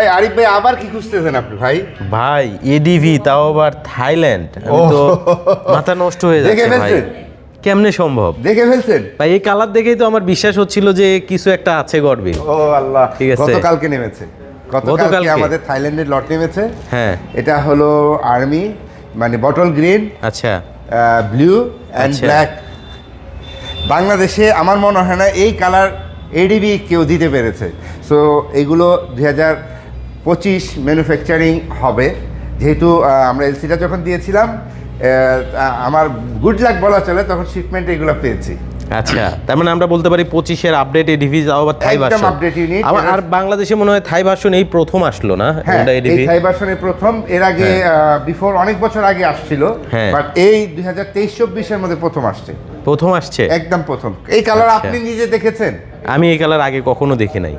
এই আরিফ ভাই আবার কি খুঁজতেছেন আপনি ভাই? ভাই এডিভি, তাও আবার থাইল্যান্ড। আমি তো মাথা নষ্ট হয়ে দেখে যাচ্ছে ভাই, ফেলছেন? কেমনে সম্ভব দেখে ফেলছেন? ভাই? এই কালার দেখেই তো আমার বিশ্বাস হচ্ছিল যে কিছু একটা আছে গর্বে। ও আল্লাহ, ঠিক আছে। গতকালকে নেমেছে, গতকালকে গতকালকে? আমাদের থাইল্যান্ডের লট নেমেছে। হ্যাঁ, এটা হলো আর্মি, মানে বটল গ্রিন, আচ্ছা ব্লু অ্যান্ড আচ্ছা। ব্ল্যাক। বাংলাদেশে আমার মনে হয় না এই কালার এডিবি কেউ দিতে পেরেছে। সো এগুলো 2025 ম্যানুফ্যাকচারিং হবে, যেহেতু আমরা এলসিটা যখন দিয়েছিলাম আমার গুড লাক বলা চলে, তখন শিপমেন্ট এগুলো পেয়েছি। আচ্ছা, তার মানে আমরা বলতে পারি 25-এর আপডেট এডিভি, তাও আবার থাই একদম ভার্সন। Update unit. আর বাংলাদেশে মনে হয় থাই ভার্সন এই প্রথম আসলো না? হ্যাঁ, এই এডিভি থাই ভার্সনের প্রথম। এর আগে বিফোর অনেক বছর আগে আসছিল, হ্যাঁ। বাট এই 2023-24-এর মধ্যে প্রথম আসছে, প্রথম আসছে একদম প্রথম। এই কালার আচ্ছা। আপনি নিজে দেখেছেন? আমি এই কালার আগে কখনো দেখি নাই।